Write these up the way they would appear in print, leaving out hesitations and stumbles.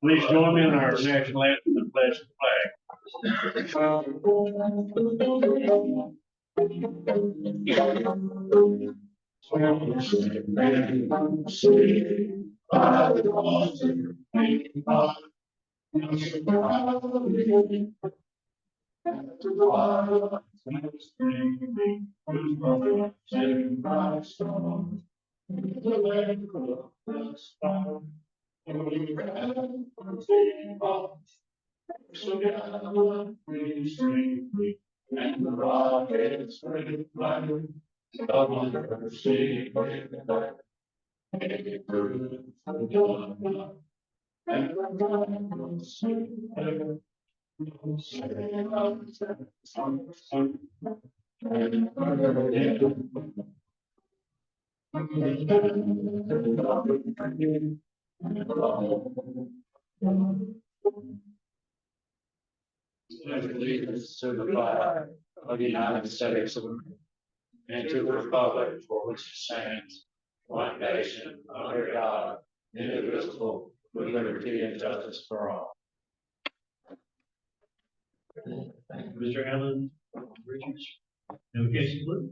Please join me in our national anthem and pledge the flag. And the rockets ready flying, come on the sea, and the allegiance to the flag of the United States of America and to the republic for which it stands, one nation under God, indivisible, with liberty and justice for all. Mr. Allen Richards, invocation, please.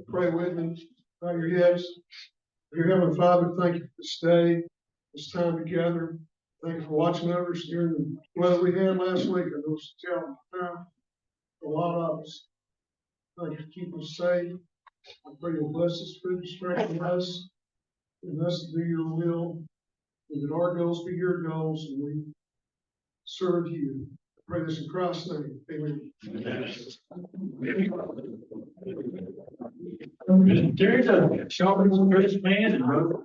Pray with me. Bow your heads. Dear Heavenly Father, thank you for this day, this time together. Thank you for watching over us during the weather we had last week. I know it's a challenging time for a lot of us. Thank you for keeping us safe. I pray you'll bless us, food, strengthen us, and us to do your will, and that our goals be your goals, and we serve you. I pray this in Christ's name. Amen. There's a sharpest Chris man and road.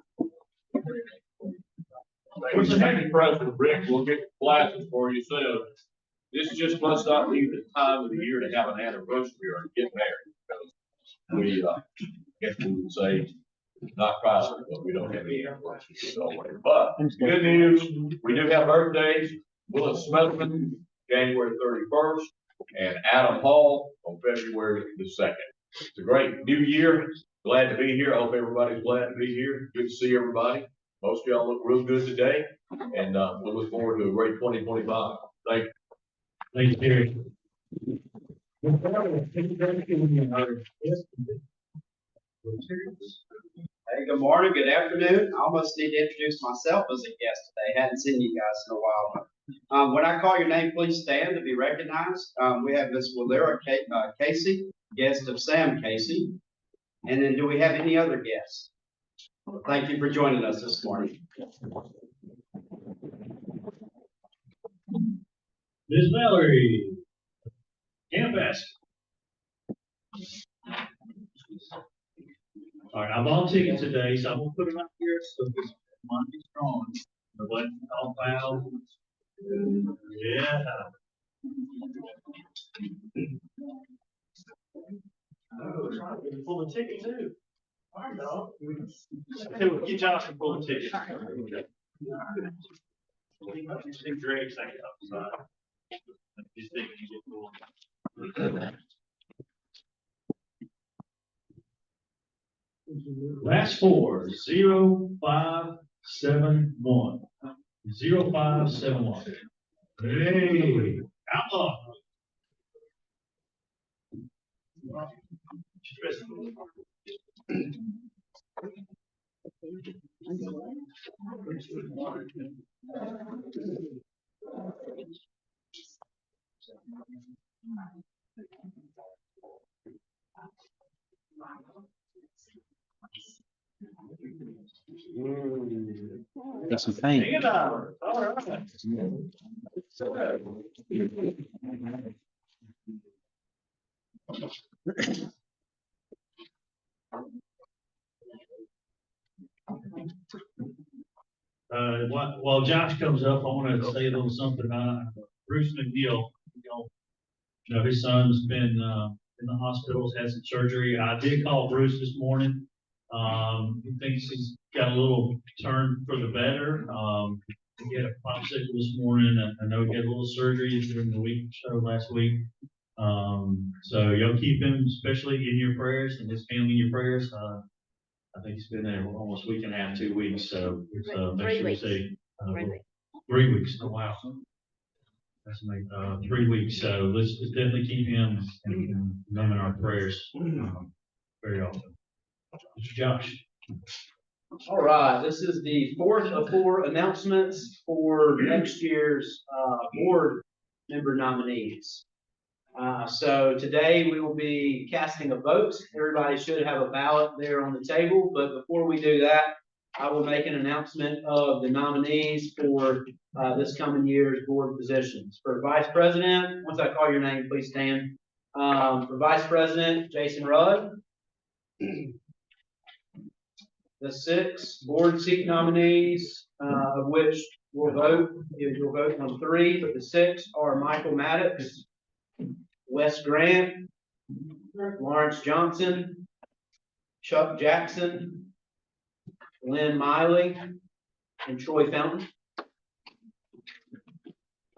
What's the happy President Rick? We'll get glasses for you soon. This just must not be the time of the year to have an anniversary or get married, because guess we would say not Chrysler, but we don't have any anniversaries. So, but good news, we do have birthdays. Willis Smithman, January 31st, and Adam Hall on February the 2nd. It's a great new year. Glad to be here. I hope everybody's glad to be here. Good to see everybody. Most of y'all look real good today, and we look forward to a great 2025. Thank you. Thank you, Terry. Hey, good morning, good afternoon. I almost need to introduce myself as a guest today. Hadn't seen you guys in a while. When I call your name, please stand to be recognized. We have Miss Walera Casey, guest of Sam Casey. And then do we have any other guests? Thank you for joining us this morning. Ms. Mallory, campus. All right, I'm on ticket today, so I'm gonna put it up here so this might be strong. The one all foul. Yeah. Oh, trying to pull the ticket too. All right, dog. Okay, we'll get Josh to pull the ticket. Greg's thing outside. Just think you get pulled. Last four, 0571. 0571. Hey, outlaw. Got some paint. All right. While Josh comes up, I want to say a little something about Bruce McNeil. You know, his son's been in the hospitals, had some surgery. I did call Bruce this morning. He thinks he's got a little turn for the better. He had a popsicle this morning. I know he had a little surgery during the week, so last week. So y'all keep him, especially in your prayers, and his family in your prayers. I think he's been there almost a week and a half, 2 weeks, so it's, make sure you say, 3 weeks. Oh, wow. That's like, 3 weeks, so let's definitely keep him and them in our prayers, very often. Mr. Josh. All right, this is the fourth of four announcements for next year's board member nominees. So today we will be casting a vote. Everybody should have a ballot there on the table, but before we do that, I will make an announcement of the nominees for this coming year's board positions. For Vice President, once I call your name, please stand. For Vice President, Jason Rudd. The 6 board seat nominees, of which you'll vote on 3, but the 6 are Michael Maddox, Wes Grant, Lawrence Johnson, Chuck Jackson, Lynn Miley, and Troy Fountain.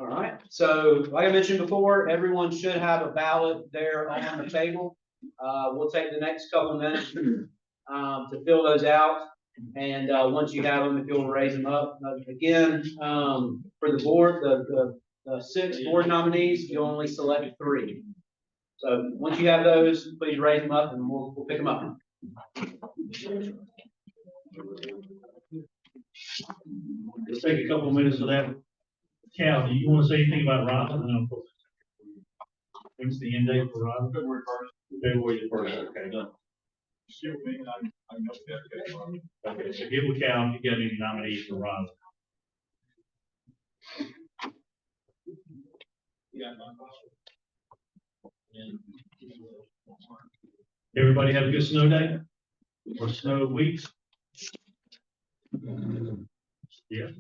All right, so like I mentioned before, everyone should have a ballot there on the table. We'll take the next couple of minutes to fill those out. And once you have them, if you'll raise them up. Again, for the board, the 6 board nominees, you only select 3. So once you have those, please raise them up and we'll pick them up. Let's take a couple of minutes for that. Cal, do you want to say anything about Robin? When's the end date for Robin? February 1st. February 1st, okay, done. Okay, so get with Cal if you got any nominees for Robin. Everybody have a good snow day or snow weeks? Yeah.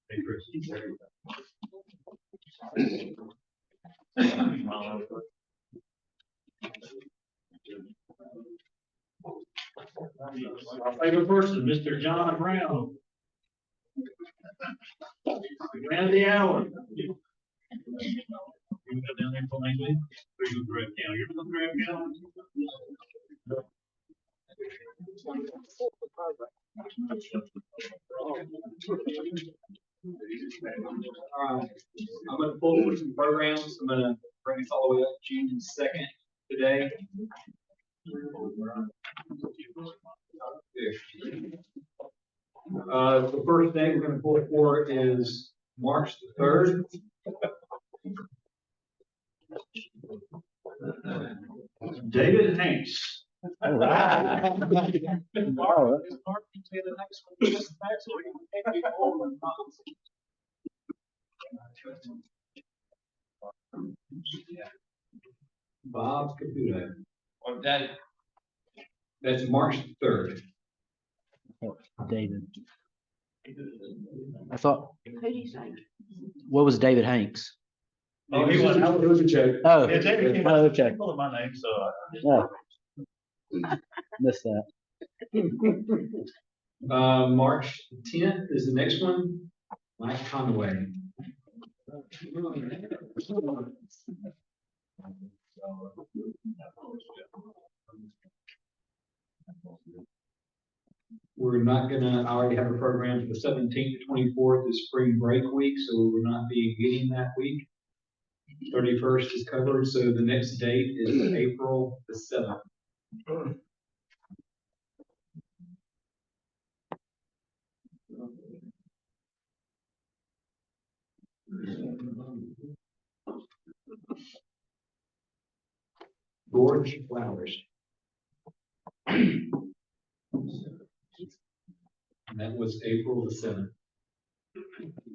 Hey, Chris. Our favorite person, Mr. John Brown. Man of the hour. You go down there for next week? Or you go grab Cal? You're gonna grab Cal? All right, I'm gonna pull with some programs. I'm gonna bring us all the way up June 2nd today. The first thing we're gonna pull for is March the 3rd. David Hanks. All right. Bob Caputo. On that. That's March 3rd. David. I thought, Who do you say? what was David Hanks? Oh, he was, it was a joke. Oh, Yeah, David came oh, out, okay. calling my name, so I just. Yeah. Missed that. March 10th is the next one. Mike Conway. We're not gonna, I already have a program for the 17th to 24th is spring break week, so we will not be meeting that week. 31st is covered, so the next date is April the 7th. Gorge Flowers. And that was April the 7th.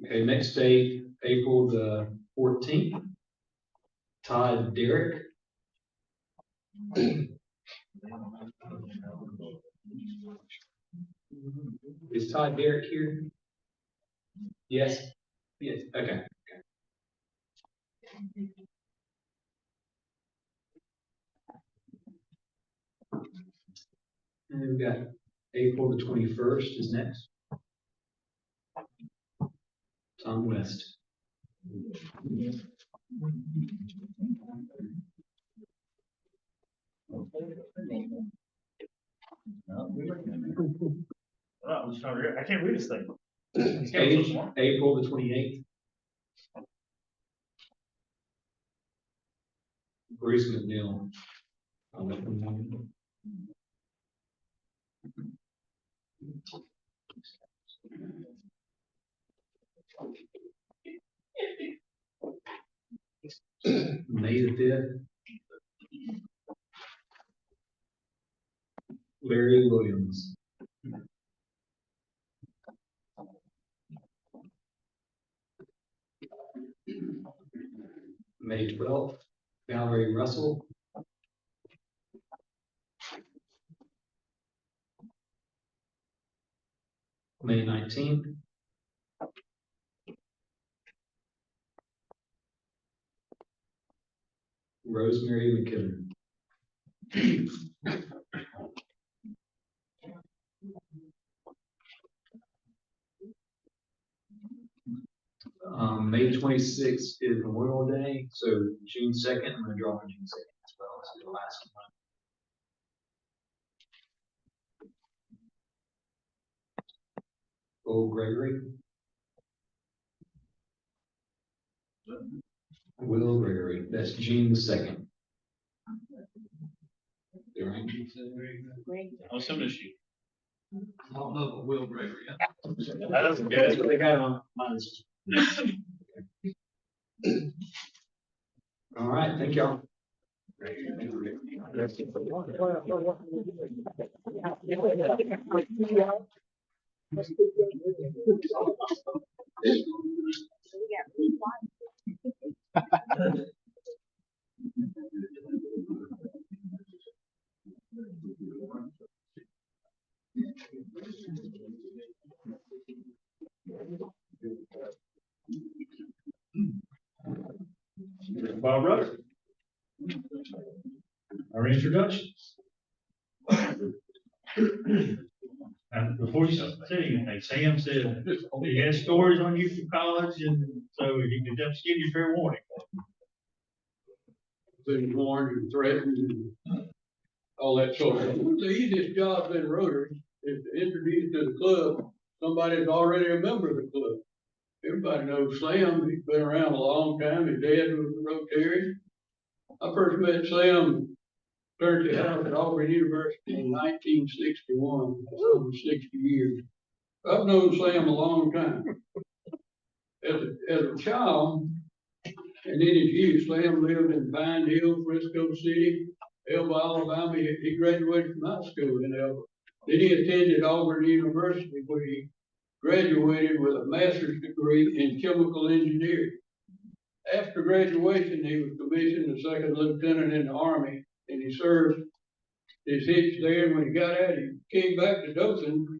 Okay, next date, April the 14th. Todd Derrick. Is Todd Derrick here? Yes. Yes, okay. And we've got April the 21st is next. Tom West. I'm just trying to read. I can't read this thing. April the 28th. Bruce McNeil. May the 5th. Larry Williams. May 12th. Valerie Russell. May 19th. Rosemary McKibben. May 26th is Memorial Day, so June 2nd, I'm gonna draw on June 2nd as well, this is the last one. Will Gregory. Will Gregory, that's June the 2nd. Oh, some issue. I don't know, but Will Gregory. That doesn't get it. They got it on mine. All right, thank y'all. Bob Rotary. Our introductions. And before you say anything, Sam said he has stories on you from college, and so he could just give you fair warning. Been warned and threatened and all that sort of thing. The easiest job in Rotary is to introduce to the club somebody that's already a member of the club. Everybody knows Sam, he's been around a long time, his dad was a Rotarian. I first met Sam Turkey House at Auburn University in 1961, that's over 60 years. I've known Sam a long time. As a child, and in his youth, Sam lived in Pine Hill, Frisco City, Elba, Alabama. He graduated from high school in Elba. Then he attended Auburn University, where he graduated with a master's degree in chemical engineering. After graduation, he was commissioned a second lieutenant in the Army, and he served his hitch there. And when he got out, he came back to Dothan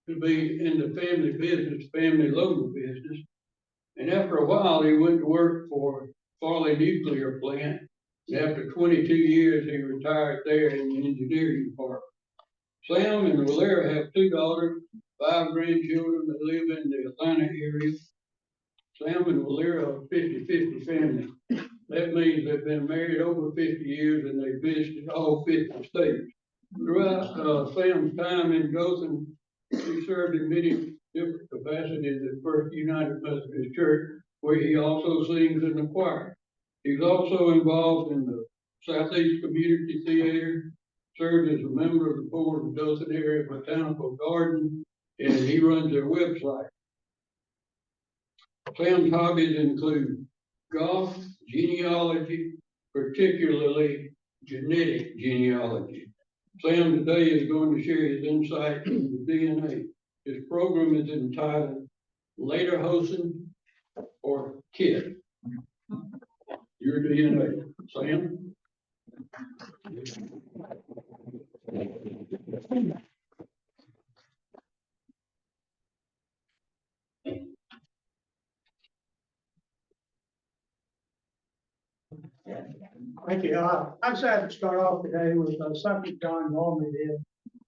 to be in the family business, family local business. And after a while, he went to work for Farley Nuclear Plant. And after 22 years, he retired there in the engineering department. Sam and Valera have 2 daughters, 5 grandchildren that live in the Atlanta area. Sam and Valera are 50-50 family. That means they've been married over 50 years and they visited all 50 states. Throughout Sam's time in Dothan, he served in many different capacities at First United Methodist Church, where he also sings in the choir. He's also involved in the Southeast Community Theater, served as a member of the board of Dothan Area Botanical Garden, and he runs their website. Sam's hobbies include golf, genealogy, particularly genetic genealogy. Sam today is going to share his insight into DNA. His program is entitled Lederhosen or Kid. Your DNA. Sam? Thank you. I decided to start off today with something John normally did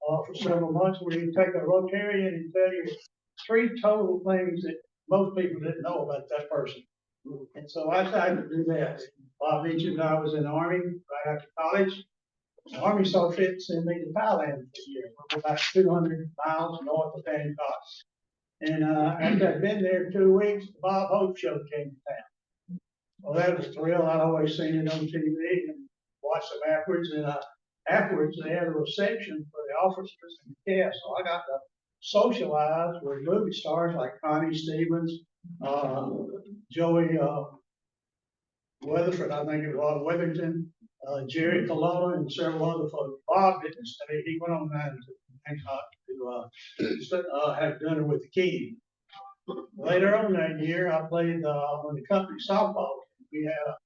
for several months, where you take a Rotarian and tell you three total things that most people didn't know about that person. And so I decided to do that. Bob mentioned I was in the Army right after college. The Army saw fit to send me to Thailand this year, about 200 miles north of Bangkok. And after I'd been there 2 weeks, the Bob Hope Show came to town. Well, that was a thrill. I'd always seen it on TV and watched them afterwards. And afterwards, they had a reception for the officers and the cast. So I got to socialize with movie stars like Connie Stevens, Joey Weatherford, I think it was, Weatherington, Jerry Colonna, and several other folks. Bob didn't stay. He went on down to Bangkok to have dinner with the king. Later on that year, I played on the company softball. We had a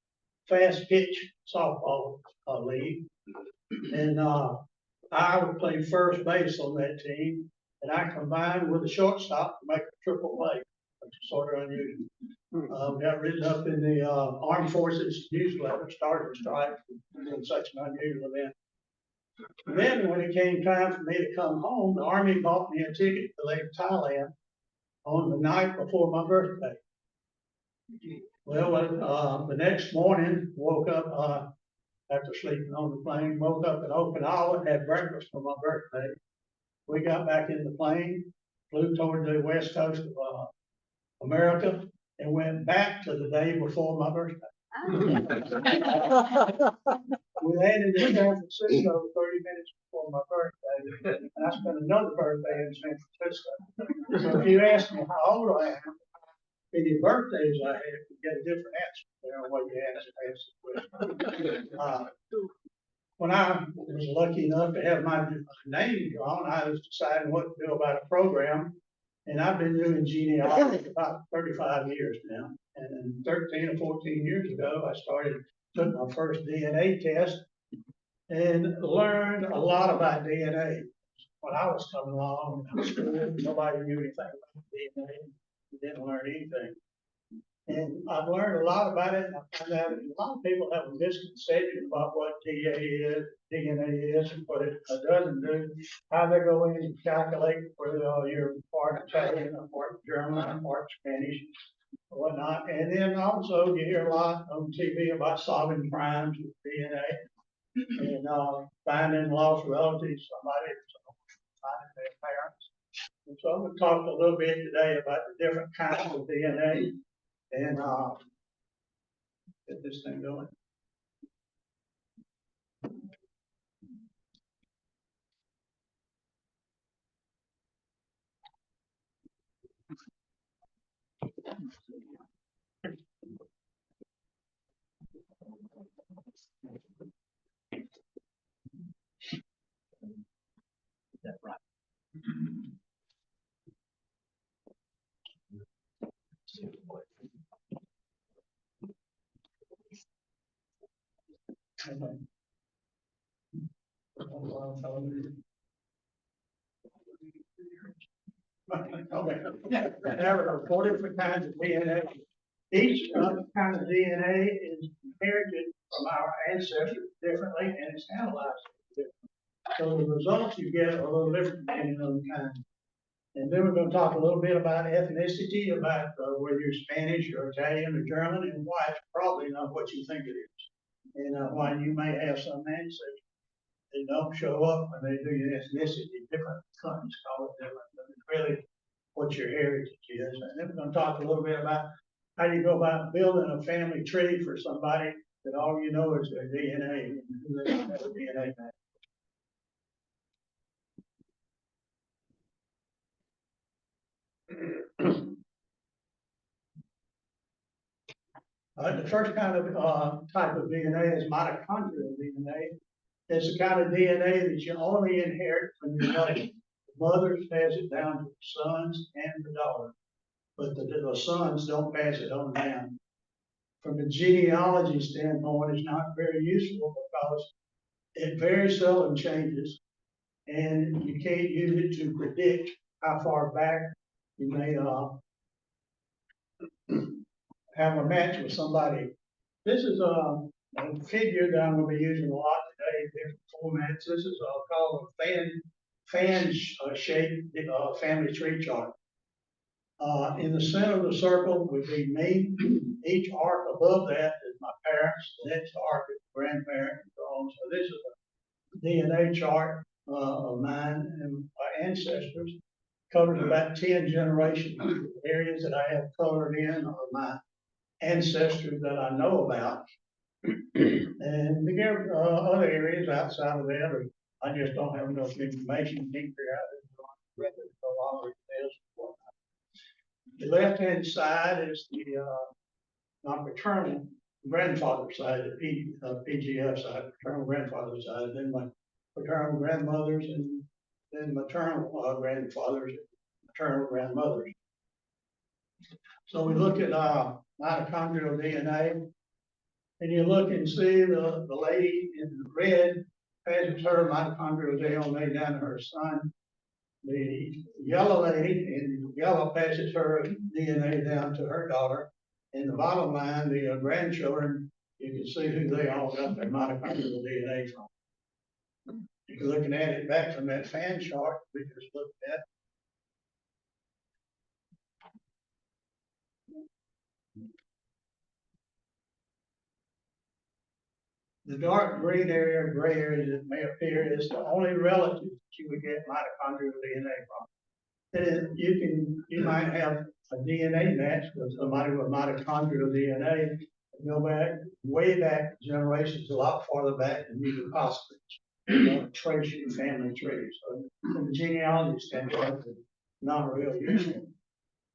fast pitch softball league, and I would play first base on that team, and I combined with a shortstop to make a triple play, which is sort of unusual. Got written up in the Armed Forces newsletter, Starter Strike, in such an unusual event. Then, when it came time for me to come home, the Army bought me a ticket to leave Thailand on the night before my birthday. Well, the next morning, woke up after sleeping on the plane, woke up in Okinawa, had breakfast for my birthday. We got back in the plane, flew toward the west coast of America, and went back to the day before my birthday. We landed in San Francisco 30 minutes before my birthday, and I spent another birthday in San Francisco. So if you ask me how old I am, how many birthdays I have, you get a different answer there on what you ask. When I was lucky enough to have my name drawn, I was deciding what to do about a program. And I've been doing genealogy about 35 years now. And then 13 or 14 years ago, I took my first DNA test and learned a lot about DNA. When I was coming along in school, nobody knew anything about DNA. We didn't learn anything. And I've learned a lot about it, and I found out that a lot of people have a misconception about what DNA is, and what it doesn't do, how they go in and calculate whether you're part Italian or part German or part Spanish or whatnot. And then also you hear a lot on TV about solving crimes with DNA and finding lost relatives, somebody finding their parents. And so I'm going to talk a little bit today about the different kinds of DNA. And get this thing going. That right. Okay. There are 4 different kinds of DNA. Each kind of DNA is inherited from our ancestors differently, and it's analyzed differently. So the results you get are a little different depending on the kind. And then we're going to talk a little bit about ethnicity, about whether you're Spanish or Italian or German, and why it's probably not what you think it is. And why you may have some ancestors that don't show up when they do your ethnicity. Different countries call it different, but it's really what your heritage is. And then we're going to talk a little bit about how you go about building a family tree for somebody that all you know is their DNA and who they have a DNA match. The first kind of type of DNA is mitochondrial DNA. It's the kind of DNA that you only inherit from your mother. The mother passes it down to the sons and the daughter, but the sons don't pass it on down. From a genealogy standpoint, it's not very useful because it very seldom changes, and you can't use it to predict how far back you may have a match with somebody. This is a figure that I'm gonna be using a lot today, different formats. This is, called a shaped, family tree chart. In the center of the circle would be me. Each arc above that is my parents. The next arc is grandparent and so on. So this is a DNA chart, of mine and my ancestors. Covers about 10 generations. Areas that I have colored in are my ancestors that I know about. And again, other areas outside of that, or I just don't have enough information to figure out. The left-hand side is my paternal grandfather side, the PGF side, paternal grandfather side, then my paternal grandmothers, and then maternal grandfathers, maternal grandmothers. So we look at mitochondrial DNA, and you look and see the lady in red passes her mitochondrial DNA down to her son. The yellow lady in yellow passes her DNA down to her daughter. In the bottom line, the grandchildren, you can see who they all got their mitochondrial DNA from. If you're looking at it back from that fan chart we just looked at. The dark green area, gray area that may appear is the only relative that you would get mitochondrial DNA from. And you might have a DNA match with somebody with mitochondrial DNA, and go back, way back generations, a lot farther back than you could possibly trace your family tree. So from a genealogy standpoint, it's not real useful.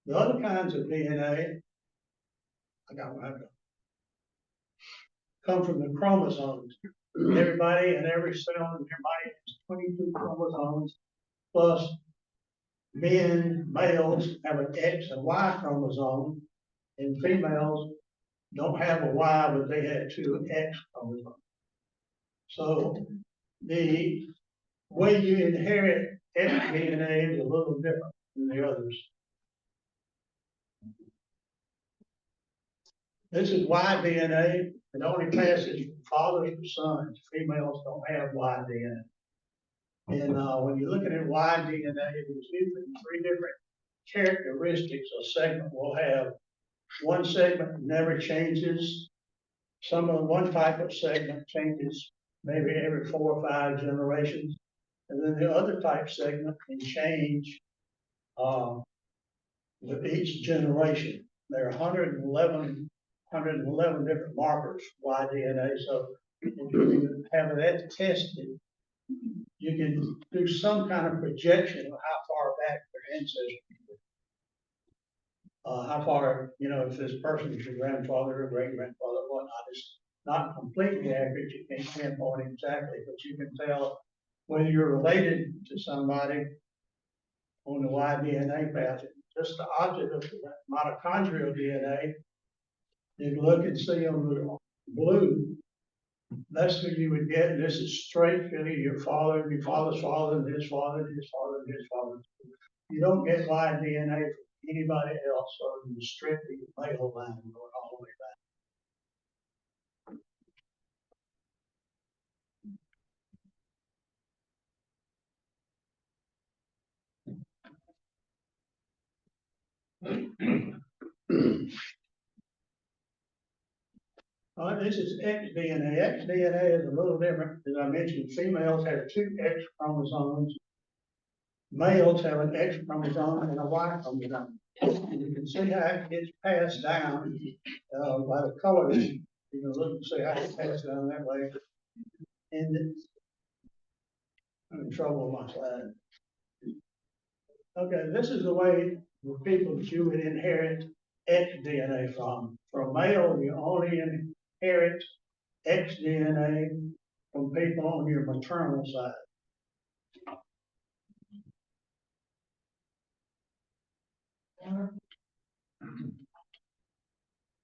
The other kinds of DNA, come from the chromosomes. Everybody and every cell in your body has 22 chromosomes, plus males have an X and Y chromosome, and females don't have a Y, but they have two X chromosomes. So the way you inherit X DNA is a little different than the others. This is Y DNA. It only passes from fathers to sons. Females don't have Y DNA. And when you're looking at Y DNA, there's usually three different characteristics a segment will have. One segment never changes. One type of segment changes maybe every 4 or 5 generations. And then the other type segment can change with each generation. There are 111 different markers for Y DNA. So if you have that tested, you can do some kind of projection of how far back their ancestors. How far, if this person is your grandfather or great grandfather, whatnot, it's not completely accurate. You can't pinpoint exactly, but you can tell whether you're related to somebody on the Y DNA path. Just the object of the mitochondrial DNA, you look and see on the blue, that's who you would get. This is straight to your father, and your father's father, and his father, and his father, and his father. You don't get Y DNA from anybody else other than strictly male line going all the way back. This is X DNA. X DNA is a little different. As I mentioned, females have 2 X chromosomes. Males have an X chromosome and a Y chromosome. You can see how it gets passed down by the colors. You can look and see how it passes down that way. And I'm in trouble with my slide. Okay, this is the way the people that you would inherit X DNA from. From male, you only inherit X DNA from people on your maternal side.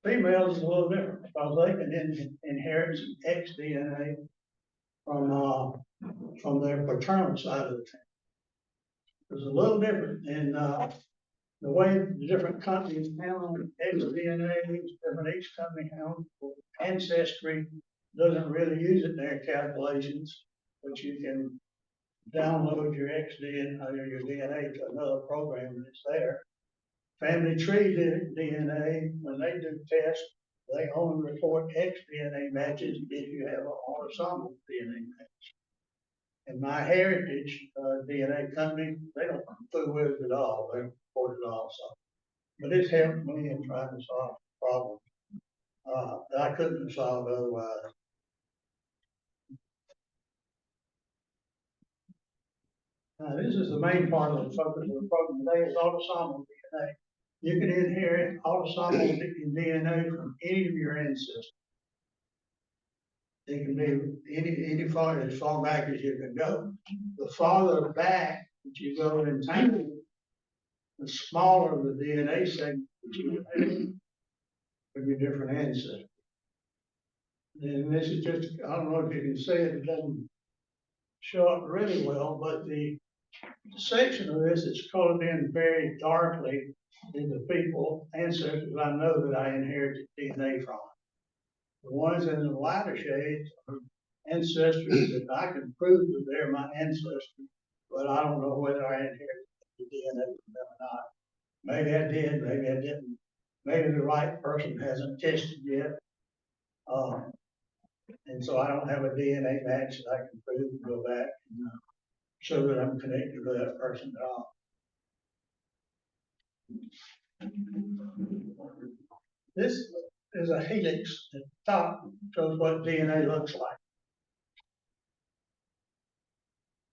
Females is a little different because they can inherit some X DNA from their paternal side of the family. It's a little different in the way the different companies handle X DNA. Each company handles ancestry doesn't really use it in their calculations, but you can download your XDNA or your DNA to another program that's there. Family tree DNA, when they do tests, they only report XDNA matches if you have an autosomal DNA match. And my heritage DNA company, they don't fool with it at all. They report it all. So, but it's helped me in trying to solve problems that I couldn't have solved otherwise. Now, this is the main part of the focus of the program today is autosomal DNA. You can inherit autosomal DNA from any of your ancestors. It can be any far as far back as you can go. The farther back that you go in time, the smaller the DNA segment that you have from your different ancestors. And this is just, I don't know if you can see it, it doesn't show up really well, but the section of this is colored in very darkly in the people, ancestors I know that I inherited DNA from. The ones in the lighter shades are ancestors that I can prove that they're my ancestors, but I don't know whether I inherited the DNA from them or not. Maybe I did, maybe I didn't. Maybe the right person hasn't tested yet. And so I don't have a DNA match that I can prove and go back and show that I'm connected with that person at all. This is a helix at the top, shows what DNA looks like.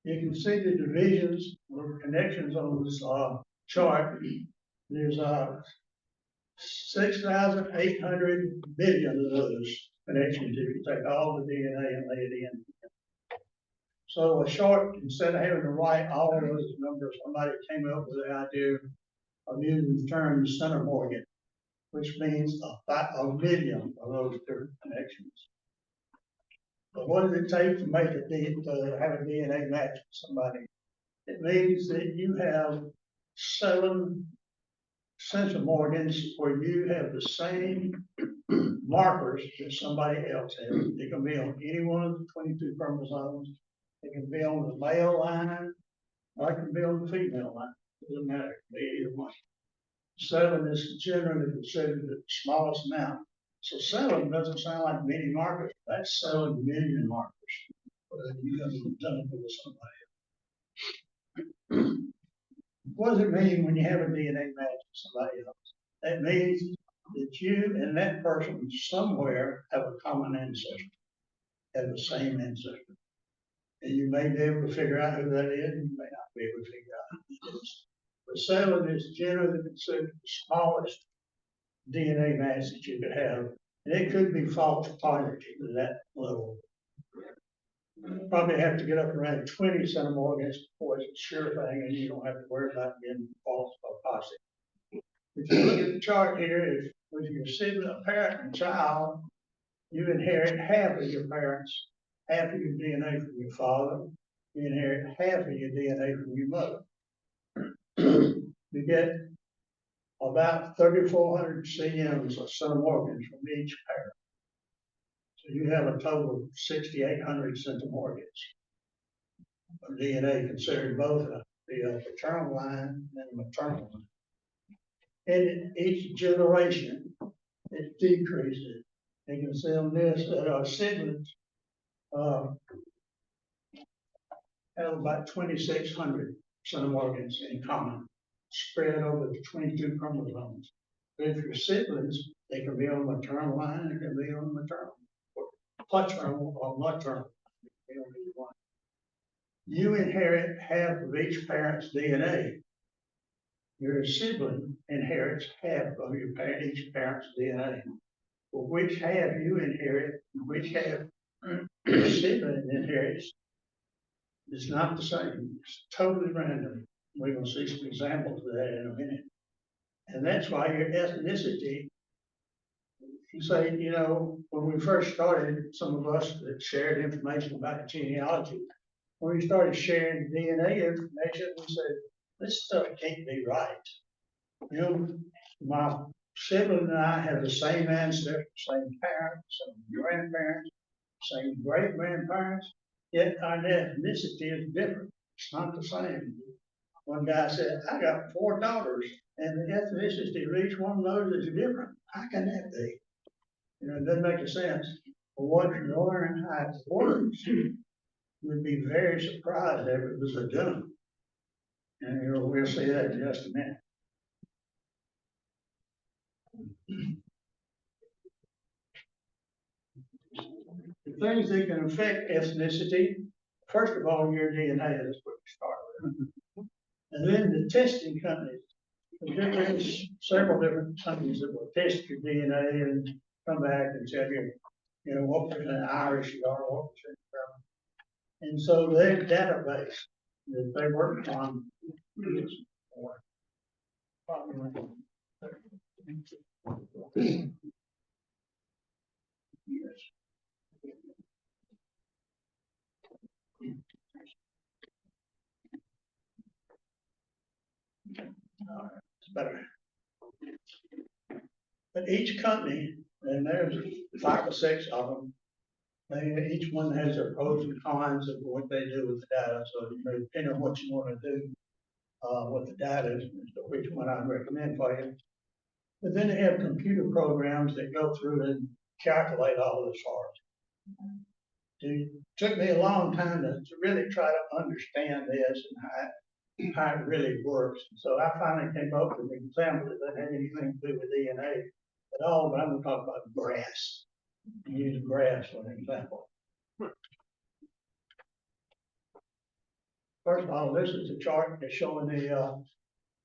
You can see the divisions or connections on this chart. There's 6,800 billion of those connections if you take all the DNA and lay it in. So a short, instead of having to write all of those numbers, somebody came up with the idea of using the term centimorgan, which means a million of those different connections. But what does it take to make to have a DNA match with somebody? It means that you have 7 centimorgans where you have the same markers that somebody else has. It can be on any one of the 22 chromosomes. It can be on the male line, or it can be on the female line. It doesn't matter. It can be either one. 7 is generally considered the smallest amount. So 7 doesn't sound like many markers. That's 7 million markers. You have done it with somebody else. What does it mean when you have a DNA match with somebody else? That means that you and that person somewhere have a common ancestor, have the same ancestor. And you may be able to figure out who that is, and you may not be able to figure out who it is. But 7 is generally considered the smallest DNA match that you could have. And it could be false positive to that level. You probably have to get up around 20 centimorgans before it's a sure thing, and you don't have to worry about being false or positive. If you look at the chart here, if with your sibling, a parent and child, you inherit half of your parents, half of your DNA from your father, you inherit half of your DNA from your mother. You get about 3,400 cms or centimorgans from each parent. So you have a total of 6,800 centimorgans of DNA considered both the paternal line and the maternal line. And in each generation, it decreases. You can see on this that our siblings have about 2,600 centimorgans in common, spread over the 22 chromosomes. But if you're siblings, they can be on the maternal line, they can be on the maternal, or paternal or maternal. You inherit half of each parent's DNA. Your sibling inherits half of each parent's DNA. Well, which half you inherit, and which half your sibling inherits, is not the same. It's totally random. We're going to see some examples of that in a minute. And that's why your ethnicity, you say, you know, when we first started, some of us that shared information about genealogy, when we started sharing DNA information, we said, this stuff can't be right. You know, my sibling and I have the same ancestors, same parents, same grandparents, same great grandparents, yet our ethnicity is different. It's not the same. One guy said, I got 4 daughters and the ethnicity of each one of those is different. How can that be? You know, it doesn't make a sense. But once you learn how it works, you'd be very surprised if it was a done. And we'll see that in just a minute. The things that can affect ethnicity, first of all, your DNA is what you start with. And then the testing companies. There's several different companies that will test your DNA and come back and tell you, you know, what percent Irish you are, what percent German. And so their database that they work on is more popular. Yes. It's better. But each company, and there's 5 or 6 of them, each one has their pros and cons of what they do with the data. So you know, depending on what you want to do with the data, is which one I'd recommend for you. But then they have computer programs that go through and calculate all this for us. It took me a long time to really try to understand this and how it really works. So I finally came up with an example that doesn't have anything to do with DNA at all, but I'm going to talk about grass. Use grass for an example. First of all, this is a chart that's showing the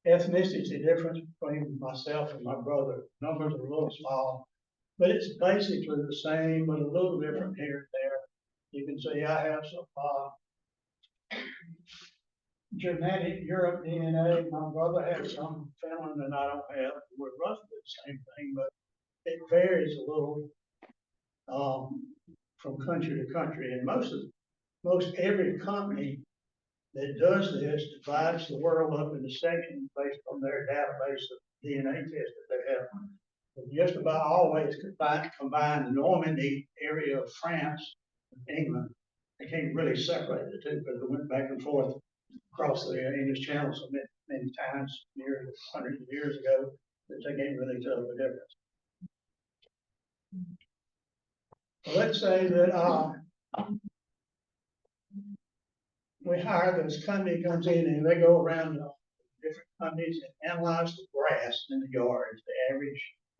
ethnicity difference between myself and my brother. Numbers are a little small, but it's basically the same, but a little different here and there. You can see I have some genetic Europe DNA. My brother has some Finland that I don't have. We're roughly the same thing, but it varies a little from country to country. And most every company that does this divides the world up into sections based on their database of DNA tests that they have. But just about always combine the Normandy area of France and England. They can't really separate the two because they went back and forth across the English Channel so many times, hundreds of years ago, that they can't really tell the difference. So let's say that we hire this company comes in and they go around different companies and analyze the grass in the yards, the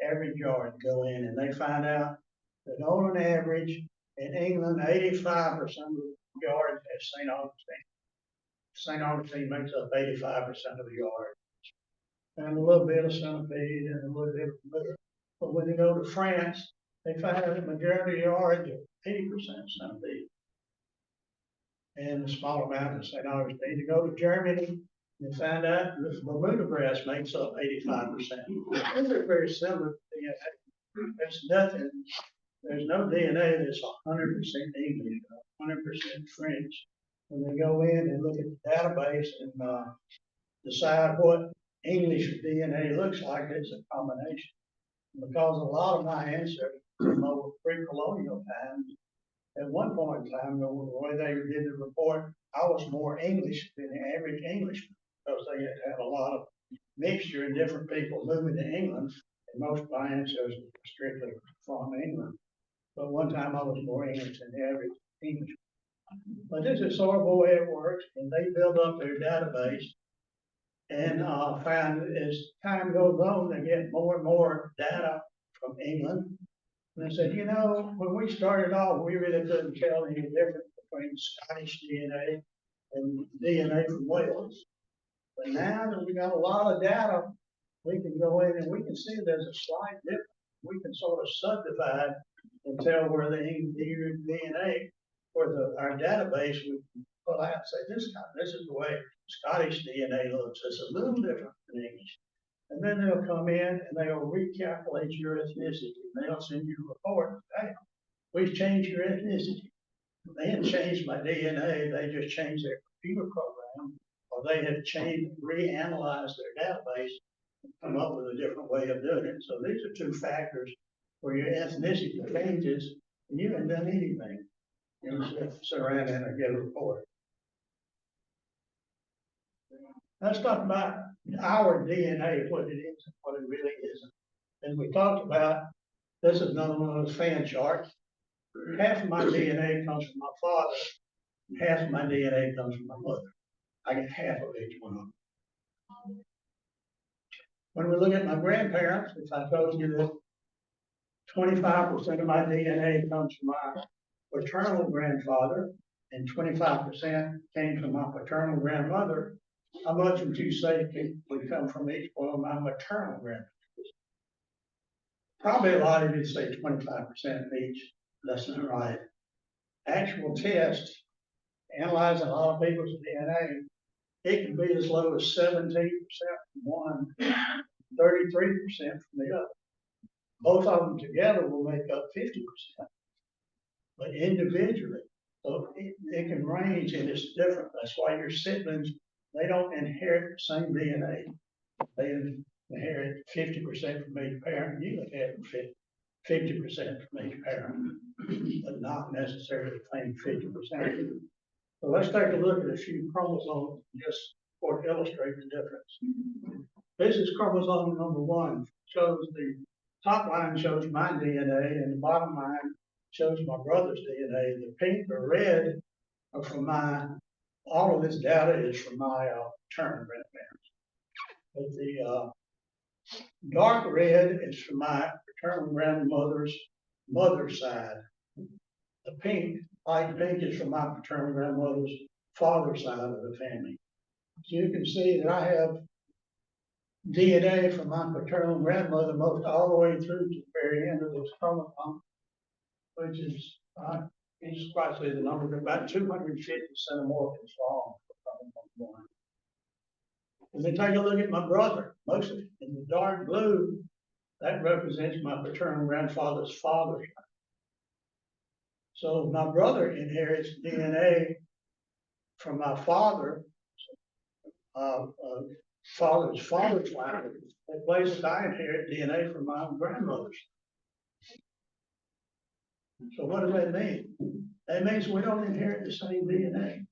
average yard, go in and they find out that on an average in England, 85% of the yards have St. Augustine. St. Augustine makes up 85% of the yard. And a little bit of centipede and a little bit of litter. But when they go to France, they find out the majority of yards are 80% centipede. And a small amount of St. Augustine. They go to Germany, and find out the Bermuda grass makes up 85%. These are very similar to DNA. There's no DNA that's 100% English, 100% French. When they go in and look at the database and decide what English DNA looks like, it's a combination. Because a lot of my ancestors from over pre-colonial times, at one point in time, the way they did the report, I was more English than the average Englishman because they had to have a lot of mixture in different people moving to England. And most of my ancestors were strictly from England. But one time I was more English than the average Englishman. But this is sort of the way it works, and they build up their database and find as time goes on, they get more and more data from England. And they said, you know, when we started off, we really couldn't tell any difference between Scottish DNA and DNA from Wales. But now that we got a lot of data, we can go in and we can see there's a slight difference. We can sort of subdivide and tell where the DNA for our database, we can pull out and say, this is the way Scottish DNA looks. It's a little different than English. And then they'll come in and they'll recalculate your ethnicity. And they'll send you a report. Hey, we've changed your ethnicity. They hadn't changed my DNA. They just changed their computer program, or they had reanalyzed their database and come up with a different way of doing it. So these are 2 factors where your ethnicity changes and you haven't done anything. You know, sit around and get a report. Let's talk about our DNA, what it is and what it really isn't. As we talked about, this is another one of those fan charts. Half of my DNA comes from my father, half of my DNA comes from my mother. I get half of each one of them. When we look at my grandparents, if I told you that 25% of my DNA comes from my paternal grandfather and 25% came from my paternal grandmother, how much would you say would come from each one of my maternal grandparents? Probably a lot of you say 25% each. That's not right. Actual test, analyzing a lot of people's DNA, it can be as low as 17% from one, 33% from the other. Both of them together will make up 50%. But individually, so it can range and it's different. That's why your siblings, they don't inherit the same DNA. They inherit 50% from each parent. You inherit 50% from each parent, but not necessarily the same 50%. So let's take a look at a few chromosomes just for to illustrate the difference. This is chromosome number 1. Shows the top line shows my DNA and the bottom line shows my brother's DNA. The pink or red are from all of this data is from my paternal grandparents. But the dark red is from my paternal grandmother's mother's side. The light pink is from my paternal grandmother's father's side of the family. So you can see that I have DNA from my paternal grandmother most all the way through to the very end of this chromosome, which is, you just quite see the number, about 250 centimorphs long. And then take a look at my brother, most of it, in the dark blue, that represents my paternal grandfather's father. So my brother inherits DNA from my father's father's line. That places I inherit DNA from my grandmother's. So what does that mean? That means we don't inherit the same DNA.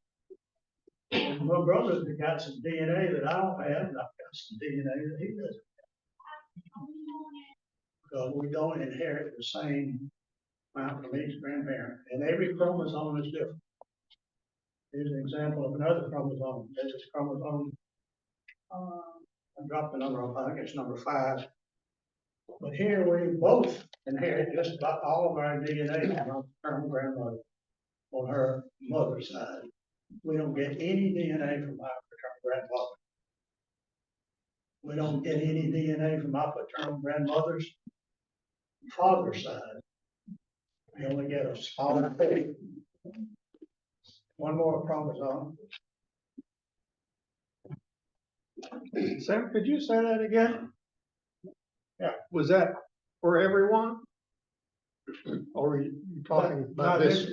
And my brother's got some DNA that I don't have, and I've got some DNA that he doesn't have. Because we don't inherit the same amount from each grandparent, and every chromosome is different. Here's an example of another chromosome. This is chromosome, I dropped the number off, I think it's number 5. But here we both inherit just about all of our DNA from our paternal grandmother on her mother's side. We don't get any DNA from our paternal grandfather. We don't get any DNA from our paternal grandmother's father's side. We only get a small bit. One more chromosome. Sam, could you say that again? Yeah, was that for everyone? Or were you talking about No, this?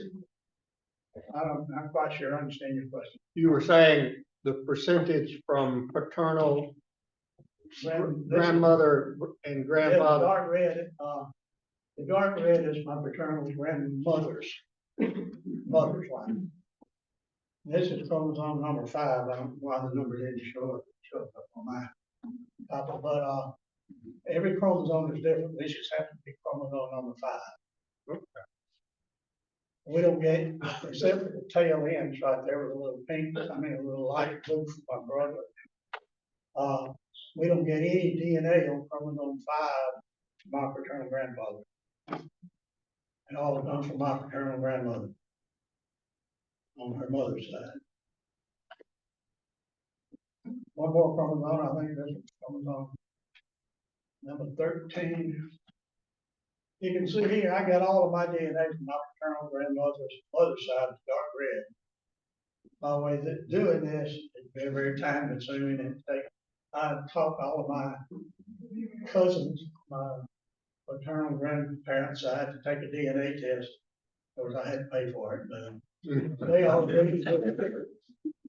I'm not quite sure I understand your question. You were saying the percentage from paternal grandmother and Yeah, grandfather. the dark red is my paternal grandmother's mother's line. This is chromosome number 5. I don't know why the number didn't show up on my copy, but every chromosome is different. This just happens to be chromosome number 5. Okay. We don't get, except for the tail ends right there with a little pink, a little light blue from my brother. We don't get any DNA on chromosome 5 from my paternal grandfather. It all comes from my paternal grandmother on her mother's side. One more chromosome, I think this is chromosome number 13. You can see here, I got all of my DNA from my paternal grandmother's mother's side, dark red. By the way, that doing this is very, very time consuming and I taught all of my cousins, my paternal grandparents' side to take a DNA test. Of course, I had to pay for it, but they all did.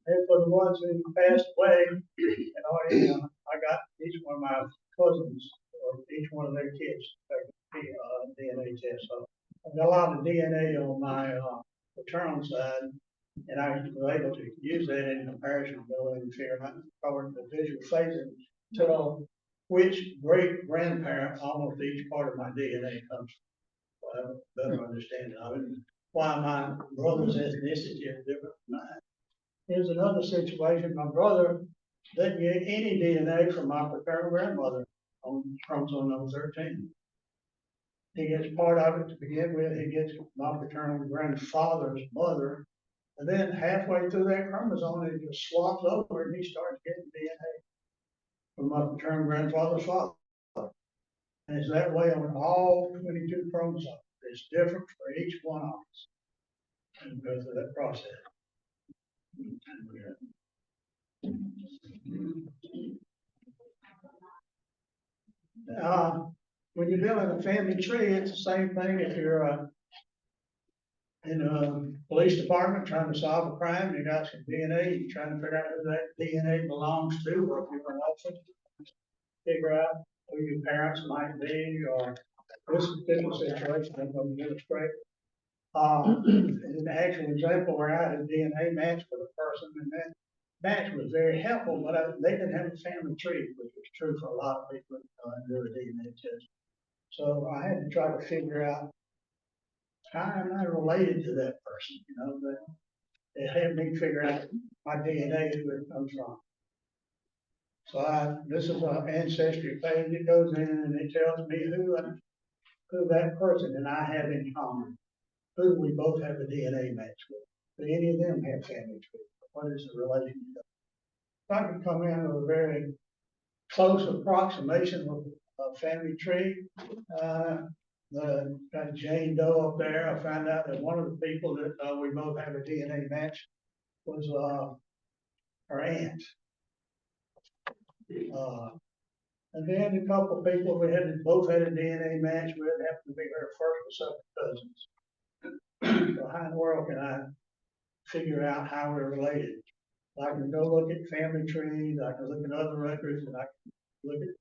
And for the ones who passed away, I got each one of my cousins or each one of their kids to take a DNA test. So I've got a lot of DNA on my paternal side. And I was able to use that in comparison, go and figure out, according to the visual phasing, tell which great grandparent, almost each part of my DNA comes from. So I have a better understanding of it, and why my brother's ethnicity is different from mine. Here's another situation, my brother doesn't get any DNA from my paternal grandmother on chromosome number 13. He gets part of it to begin with, he gets my paternal grandfather's mother, and then halfway through that chromosome, it just swaps over and he starts getting DNA from my paternal grandfather's father. And it's that way on all 22 chromosomes. It's different for each one of us. And go through that process. When you're building a family tree, it's the same thing if you're in a police department trying to solve a crime, you got some DNA, you're trying to figure out who that DNA belongs to, or if you're an officer, figure out who your parents might be, or this particular situation, I'm going to illustrate. An actual example where I had a DNA match with a person, and that match was very helpful, but they didn't have a family tree, which was true for a lot of people who do a DNA test. So I had to try to figure out how am I related to that person, you know, that it helped me figure out my DNA, who it comes from. So this is an ancestry page. It goes in and it tells me who that person and I have in common. Who do we both have a DNA match with? Do any of them have family tree? What is the relationship? If I could come in with a very close approximation of a family tree, got Jane Doe up there. I found out that one of the people that we both have a DNA match was her aunt. And then a couple of people we both had a DNA match with happened to be her first or second cousins. So how in the world can I figure out how we're related? I can go look at family trees, I can look at other records, and I can look at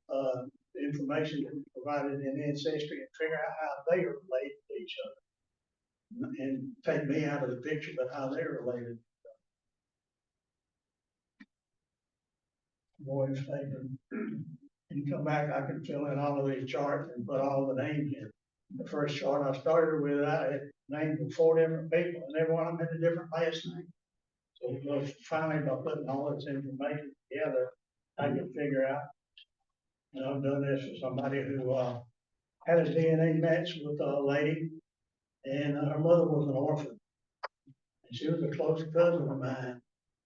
information that's provided in Ancestry and figure out how they are related to each other. And take me out of the picture, but how they're related. Boy, if they can, you come back, I can fill in all of these charts and put all the names in. The first chart I started with, I had names of 4 different people, and every one of them had a different last name. So finally, by putting all this information together, I can figure out. And I've done this for somebody who had a DNA match with a lady, and her mother was an orphan. And she was a close cousin of mine.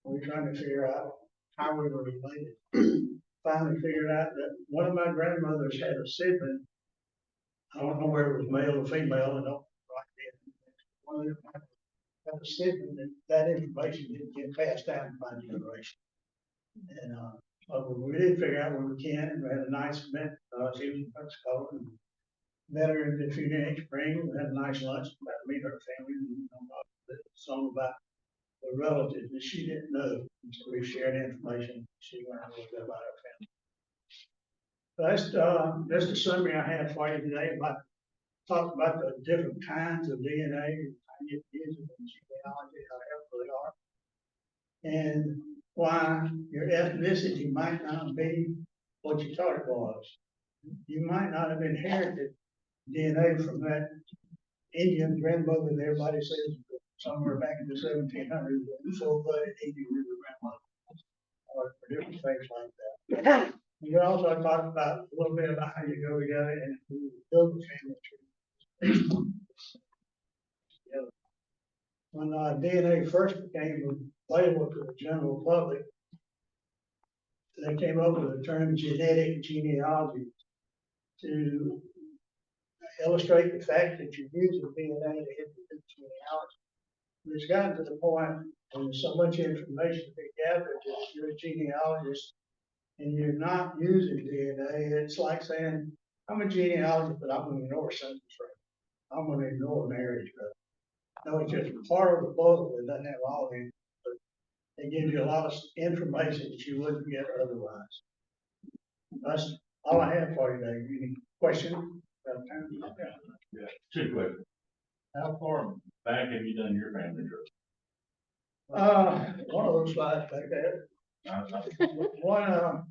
We were trying to figure out how we were related. Finally figured out that one of my grandmothers had a sibling. I don't know whether it was male or female, I don't right then. One of them had a sibling, and that information didn't get passed down by generation. And we did figure out where we can, and we had a nice event. She was in Mexico, and met her in the Phoenix Spring. We had a nice lunch, got to meet her family, and some about the relatives that she didn't know. So we shared information. She learned a little bit about her family. So that's the summary I have for you today about talk about the different kinds of DNA, how you use it in genealogy, how helpful they are, and why your ethnicity might not be what you thought it was. You might not have inherited DNA from that Indian grandmother that everybody says somewhere back in the 1700s, full-blooded Indian river grandmother, or different things like that. You can also talk about a little bit about how you go together and build a family tree. When DNA first became available to the general public, they came up with the term genetic genealogy to illustrate the fact that you're using DNA to hit the genealogy. It's gotten to the point when there's so much information to be gathered that you're a genealogist and you're not using DNA. It's like saying, I'm a genealogist, but I'm going to ignore census rate. I'm going to ignore marriage rate. No, it's just part of the puzzle. It doesn't have all the, but it gives you a lot of information that you wouldn't get otherwise. That's all I have for you today. Any questions? Yeah, 2 questions. How far back have you done your family trip? One of those slides back there. One,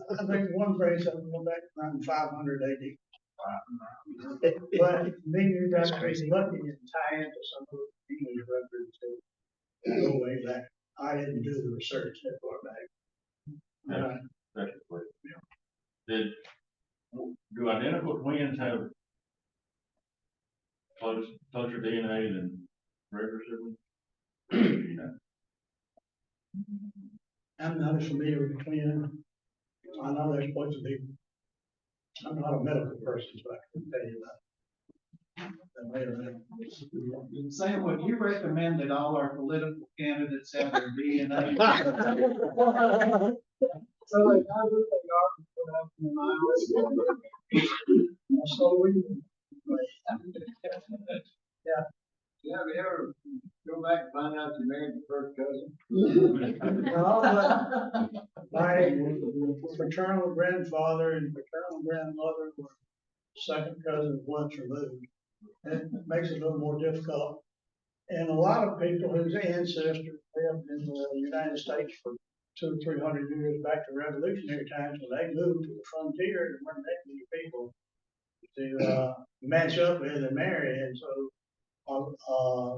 I think one place I went back around 500 AD. But then you got to be lucky and tie into some of the English records that go way back. I didn't do the research that far back. That's what, do identical twins have closer DNA than regular siblings? You know? I'm not as familiar with the twin. I know they're supposed to be. I'm not a medical person, so I can tell you that later. Sam, would you recommend that all our political candidates have their DNA? So like, how do they are put up in the miles? So we. Yeah. Yeah, have you ever go back and find out you married your first cousin? No, but my fraternal grandfather and fraternal grandmother were second cousins once removed. And it makes it a little more difficult. And a lot of people whose ancestors lived in the United States for 200 or 300 years back to revolutionary times, when they moved to the frontier, there weren't that many people to match up with and marry. And so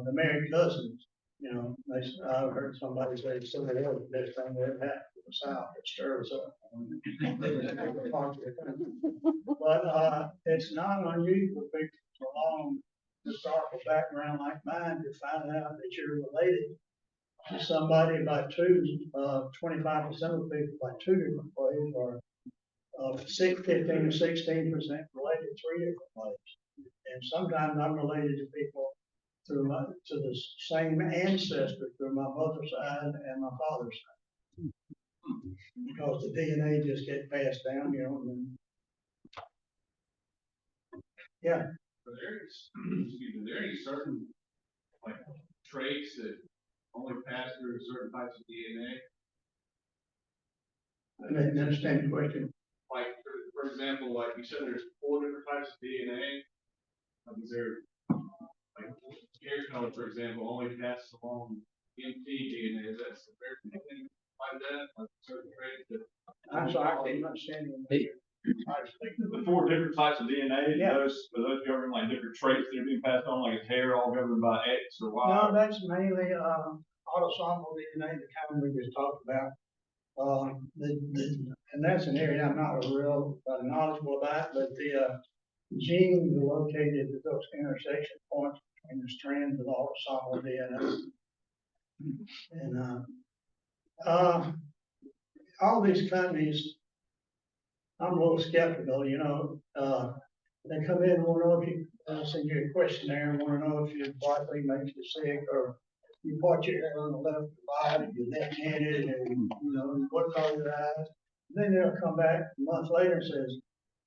the married cousins, you know, I've heard somebody say somebody else, the best thing that ever happened to the South, it stirs up. But it's not unusual for people with a long historical background like mine to find out that you're related to somebody by 25% of people by two different ways, or 15 to 16% related 3 different ways. And sometimes I'm related to people to the same ancestor through my mother's side and my father's side. Because the DNA just gets passed down, you know. Yeah. Are there any certain like traits that only pass through certain types of DNA? I didn't understand the question. Like, for example, like you said, there's 4 different types of DNA. Is there, like, hair color, for example, only passes along MT DNA? Is that anything like that? Like certain traits that. I'm sorry, I didn't understand you. The 4 different types of DNA, Yeah. those govern like different traits that are being passed on, like his hair all governed by X or Y. No, that's mainly autosomal DNA, the kind we just talked about. And that's an area I'm not real knowledgeable about, but the genes are located at those intersection points between the strands of autosomal DNA. And all these companies, I'm a little skeptical, you know. They come in and want to know if you send you a questionnaire and want to know if your broccoli makes you sick, or you part your hair on the left or right, and you're left-handed, and you know what color your eyes. And then they'll come back a month later and says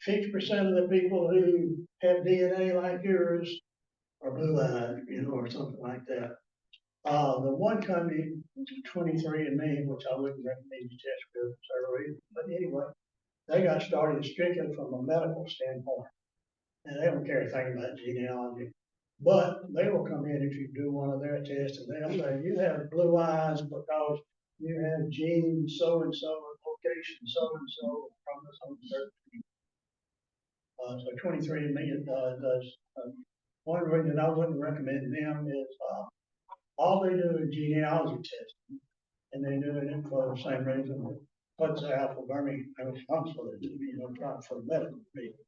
50% of the people who have DNA like yours are blue-eyed, you know, or something like that. The one company, 23andMe, which I wouldn't recommend you test with for several reasons, but anyway, they got started strictly from a medical standpoint. And they don't care a thing about genealogy. But they will come in if you do one of their tests, and they'll say, you have blue eyes because you have gene so-and-so, location so-and-so, chromosome 13. So 23andMe does. One reason I wouldn't recommend them is all they do is genealogy testing. And they're doing it for the same reason that puts the alpha Burmese are responsible for it, you know, trying for medical reasons.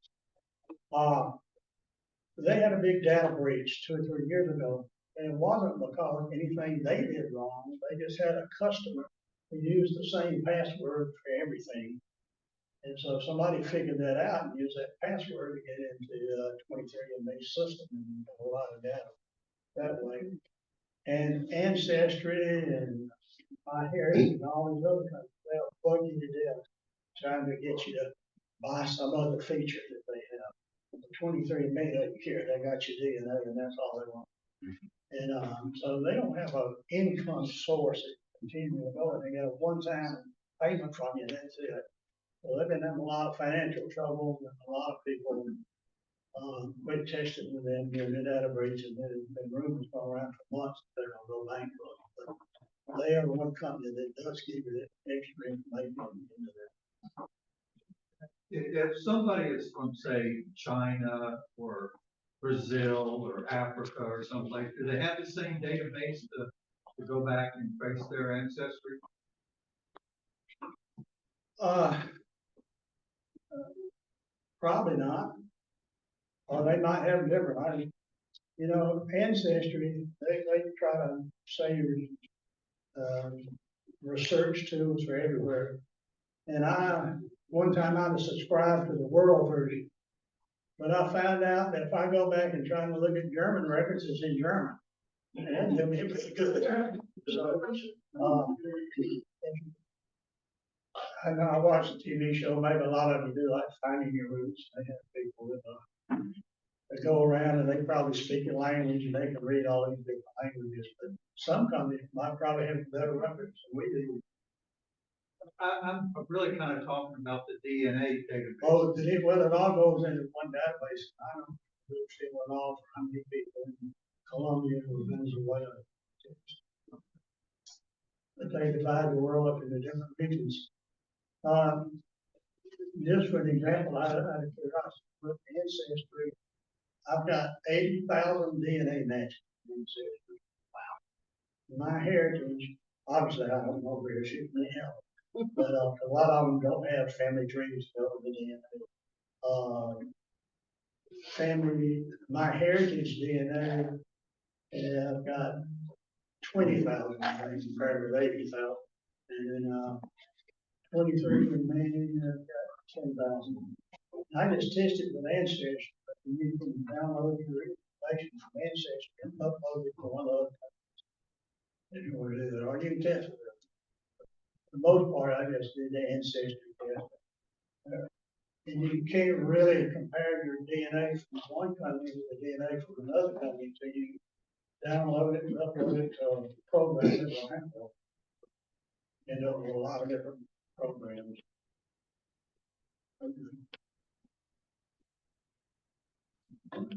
They had a big data breach 2 or 3 years ago, and it wasn't because anything they did wrong. They just had a customer who used the same password for everything. And so somebody figured that out and used that password to get into 23andMe's system and got a lot of data that way. And Ancestry and MyHeritage and all these other companies, they'll bug you to death trying to get you to buy some other feature that they have. 23andMe doesn't care, they got your DNA and that's all they want. And so they don't have an income source that continues to go, and they get a one-time payment from you, and that's it. So they've been having a lot of financial trouble, and a lot of people We tested with them during the data breach, and there's been rumors going around for months that they're gonna go bankrupt. But they are one company that does give you that extra information into that. If somebody is from, say, China or Brazil or Africa or someplace, do they have the same database to go back and trace their ancestry? Probably not. Or they might have different, you know, ancestry, they try to say research tools are everywhere. And one time I was subscribed to the world version. But I found out that if I go back and try to look at German records, it's in German. And that did me pretty good. So, I know I watched the TV show, maybe a lot of them do like Finding Your Roots. They have people that go around and they probably speak a language and they can read all these different languages. But some companies might probably have better records than we do. I'm really kind of talking about the DNA database. Oh, well, it all goes into one database. I don't understand what all for how many people in Colombia or Venezuela. But they divide the world up into different regions. Just for an example, out of curiosity, with ancestry, I've got 80,000 DNA matches in ancestry. Wow. My heritage, obviously, I don't know where she may help. But a lot of them don't have family trees filled with DNA. My heritage DNA, I've got 20,000 compared with 80,000. And then 23 and me, I've got 10,000. I just tested with Ancestry, but you can download your information from Ancestry and upload it to one other company. If you want to do that, or you can test it. For the most part, I just did the ancestry test. And you can't really compare your DNA from one company to the DNA from another company until you download it and upload it to a program that will handle it. And there are a lot of different programs.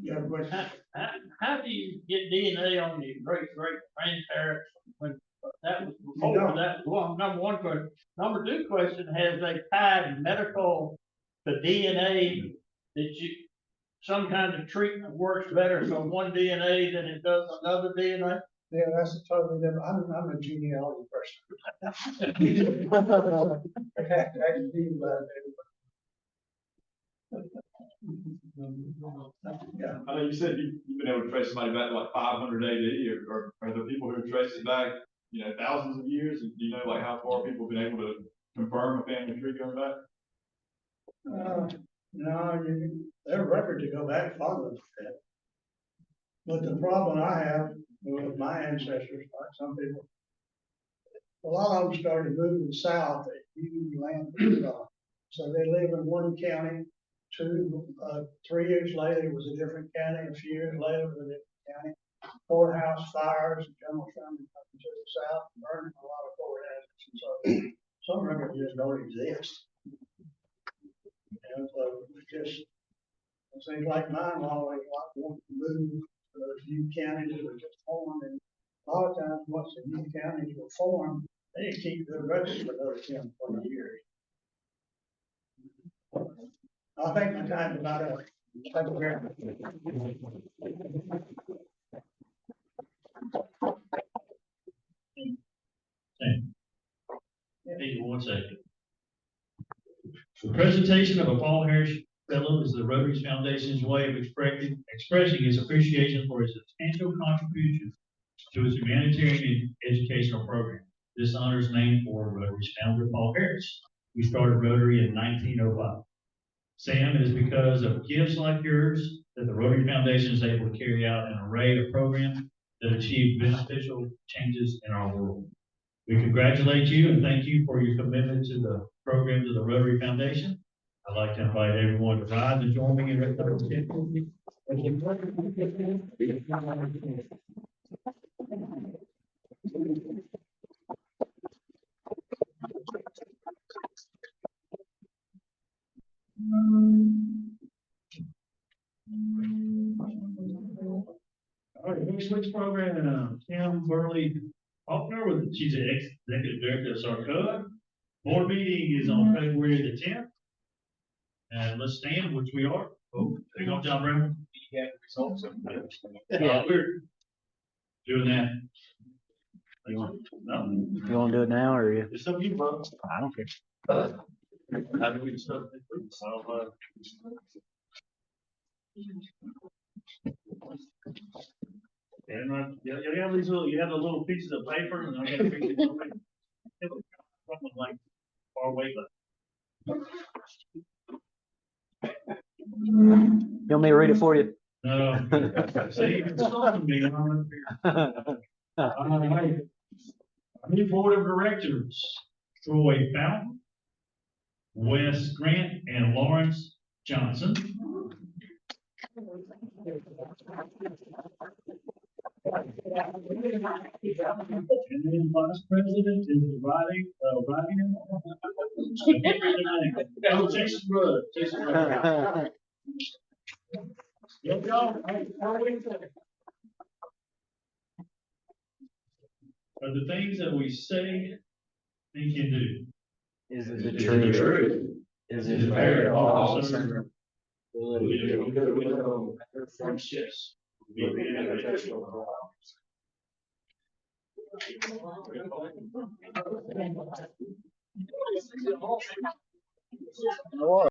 You have a question? How do you get DNA on your great grandparents when that was before that? Well, number one question. Number two question, has they tied medical to DNA that some kind of treatment works better from one DNA than it does another DNA? Yeah, that's a totally different. I'm a genealogy person. Yeah. I know you said you've been able to trace somebody back to like 500 AD, or are there people who trace it back, thousands of years? And do you know like how far people have been able to confirm a family tree going back? No, there are records to go back farther than that. But the problem I have with my ancestors, like some people, a lot of them started moving south, they used land for stuff. So they live in one county, 3 years later it was a different county, a few years later it was a different county. Courthouse fires, General Sherman coming to the south, burning a lot of courthouses, and so some records just don't exist. And so it seems like mine always want to move to those new counties that were just formed, and a lot of times once the new counties were formed, they keep good records for another 10, 20 years. I think my time's about up. Thank you very much. Hey, 1 second. The presentation of a Paul Harris Fellow is the Rotary Foundation's way of expressing its appreciation for his substantial contribution to its humanitarian and educational program. This honor is named for Rotary's founder, Paul Harris, who started Rotary in 1905. Sam, it is because of gifts like yours that the Rotary Foundation is able to carry out an array of programs that achieve beneficial changes in our world. We congratulate you and thank you for your commitment to the programs of the Rotary Foundation. I'd like to invite everyone to rise and join me in recognition. Switch program, Kim Burley Faulkner, she's the executive director of Sarcode. Board meeting is on February the 10th. And let's stand, which we are. Oh, there you go, John Brown. We're doing that. You want, No, you want to do it now or you? it's up to you, bro. I don't care. How do we start? And, you have these little, you have the little pieces of paper and I gotta read it. Something like far away, but. You want me to read it for you? No. See, it's talking to me. Our new board of directors, Troy Fountain, Wes Grant, and Lawrence Johnson. And then vice president is Rodney. Oh, Jason Rudd. Jason Rudd. Yep, y'all. Are the things that we say, think and do. Is it the truth? Is it very awesome? Friendships.